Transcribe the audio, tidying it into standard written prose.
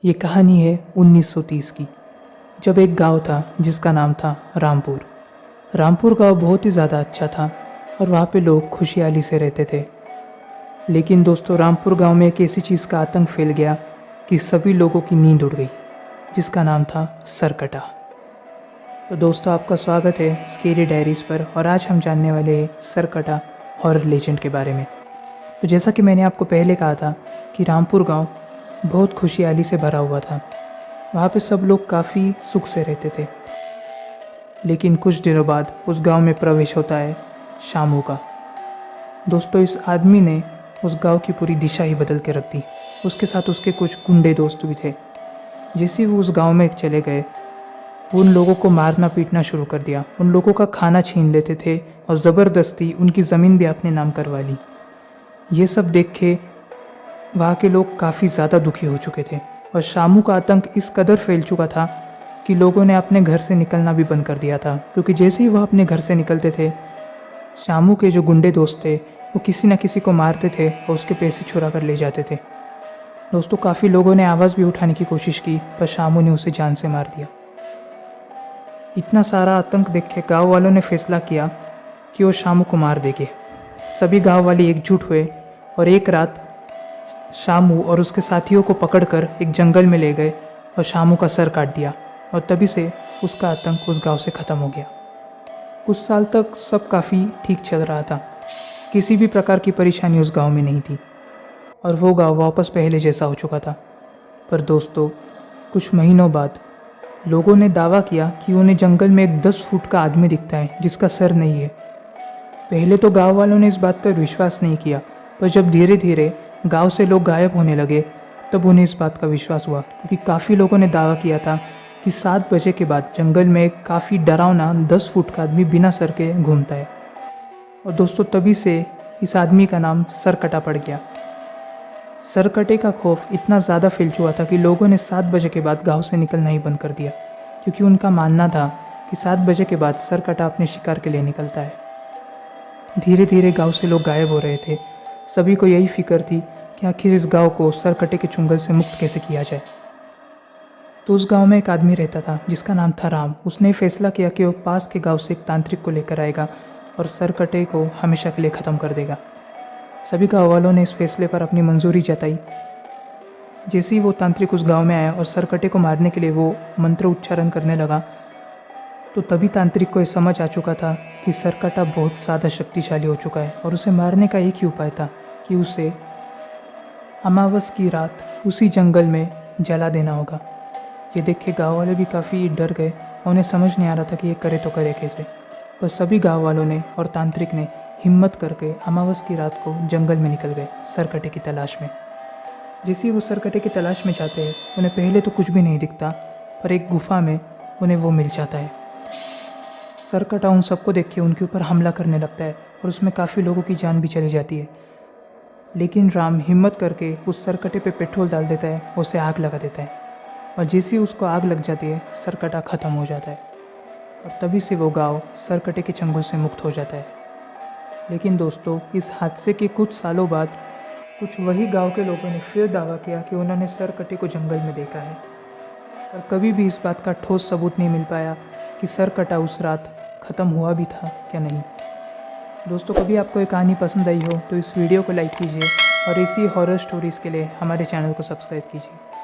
ये कहानी है 1930 की, जब एक गांव था जिसका नाम था रामपुर। रामपुर गांव बहुत ही ज़्यादा अच्छा था और वहाँ पे लोग खुशहाली से रहते थे। लेकिन दोस्तों, रामपुर गांव में एक ऐसी चीज़ का आतंक फैल गया कि सभी लोगों की नींद उड़ गई, जिसका नाम था सरकटा। तो दोस्तों, आपका स्वागत है स्केरी डायरीज़ पर, और आज हम जानने वाले हैं सरकटा हॉरर लेजेंड के बारे में। तो जैसा कि मैंने आपको पहले कहा था कि रामपुर गांव बहुत खुशहाली से भरा हुआ था। वहाँ पे सब लोग काफ़ी सुख से रहते थे। लेकिन कुछ दिनों बाद उस गांव में प्रवेश होता है शामू का। दोस्तों, इस आदमी ने उस गांव की पूरी दिशा ही बदल के रख दी। उसके साथ उसके कुछ गुंडे दोस्त भी थे। जैसे ही वो उस गांव में चले गए, वो उन लोगों को मारना पीटना शुरू कर दिया। उन लोगों का खाना छीन लेते थे और ज़बरदस्ती उनकी ज़मीन भी अपने नाम करवा ली। ये सब देख के वहाँ के लोग काफ़ी ज़्यादा दुखी हो चुके थे और शामू का आतंक इस कदर फैल चुका था कि लोगों ने अपने घर से निकलना भी बंद कर दिया था। क्योंकि जैसे ही वह अपने घर से निकलते थे, शामू के जो गुंडे दोस्त थे वो किसी न किसी को मारते थे और उसके पैसे चुरा कर ले जाते थे। दोस्तों, काफ़ी लोगों ने आवाज़ भी उठाने की कोशिश की, पर शामू ने उसे जान से मार दिया। इतना सारा आतंक देख के गाँव वालों ने फैसला किया कि वो शामू को मार देंगे। सभी गाँव वाले एकजुट हुए और एक रात शामू और उसके साथियों को पकड़कर एक जंगल में ले गए और शामू का सर काट दिया। और तभी से उसका आतंक उस गांव से ख़त्म हो गया। कुछ साल तक सब काफ़ी ठीक चल रहा था। किसी भी प्रकार की परेशानी उस गांव में नहीं थी और वो गांव वापस पहले जैसा हो चुका था। पर दोस्तों, कुछ महीनों बाद लोगों ने दावा किया कि उन्हें जंगल में एक 10 फुट का आदमी दिखता है जिसका सर नहीं है। पहले तो गाँव वालों ने इस बात पर विश्वास नहीं किया, पर जब धीरे धीरे गांव से लोग गायब होने लगे, तब उन्हें इस बात का विश्वास हुआ। क्योंकि काफ़ी लोगों ने दावा किया था कि 7 बजे के बाद जंगल में एक काफ़ी डरावना 10 फुट का आदमी बिना सर के घूमता है। और दोस्तों, तभी से इस आदमी का नाम सरकटा पड़ गया। सरकटे का खौफ इतना ज़्यादा फैल चुका था कि लोगों ने 7 बजे के बाद गाँव से निकलना ही बंद कर दिया। क्योंकि उनका मानना था कि 7 बजे के बाद सरकटा अपने शिकार के लिए निकलता है। धीरे धीरे गाँव से लोग गायब हो रहे थे। सभी को यही फिक्र थी कि आखिर इस गांव को सरकटे के चुंगल से मुक्त कैसे किया जाए। तो उस गांव में एक आदमी रहता था जिसका नाम था राम। उसने फैसला किया कि वो पास के गांव से एक तांत्रिक को लेकर आएगा और सरकटे को हमेशा के लिए ख़त्म कर देगा। सभी गाँव वालों ने इस फैसले पर अपनी मंजूरी जताई। जैसे ही वो तांत्रिक उस गाँव में आया और सरकटे को मारने के लिए वो मंत्र उच्चारण करने लगा, तो तभी तांत्रिक को ये समझ आ चुका था कि सरकटा बहुत ज़्यादा शक्तिशाली हो चुका है और उसे मारने का एक ही उपाय था कि उसे अमावस की रात उसी जंगल में जला देना होगा। ये देख के गाँव वाले भी काफ़ी डर गए और उन्हें समझ नहीं आ रहा था कि ये करे तो करे कैसे। पर सभी गाँव वालों ने और तांत्रिक ने हिम्मत करके अमावस की रात को जंगल में निकल गए सरकटे की तलाश में। जैसे ही वो सरकटे की तलाश में जाते हैं, उन्हें पहले तो कुछ भी नहीं दिखता, पर एक गुफा में उन्हें वो मिल जाता है। सरकटा उन सबको देख के उनके ऊपर हमला करने लगता है और उसमें काफ़ी लोगों की जान भी चली जाती है। लेकिन राम हिम्मत करके उस सरकटे पे पेट्रोल डाल देता है, उसे आग लगा देता है। और जैसे ही उसको आग लग जाती है, सरकटा ख़त्म हो जाता है और तभी से वो गांव सरकटे के चंगुल से मुक्त हो जाता है। लेकिन दोस्तों, इस हादसे के कुछ सालों बाद कुछ वही गांव के लोगों ने फिर दावा किया कि उन्होंने सरकटे को जंगल में देखा है। और कभी भी इस बात का ठोस सबूत नहीं मिल पाया कि सरकटा उस रात ख़त्म हुआ भी था क्या नहीं। दोस्तों, कभी आपको ये कहानी पसंद आई हो तो इस वीडियो को लाइक कीजिए और इसी हॉरर स्टोरीज़ के लिए हमारे चैनल को सब्सक्राइब कीजिए।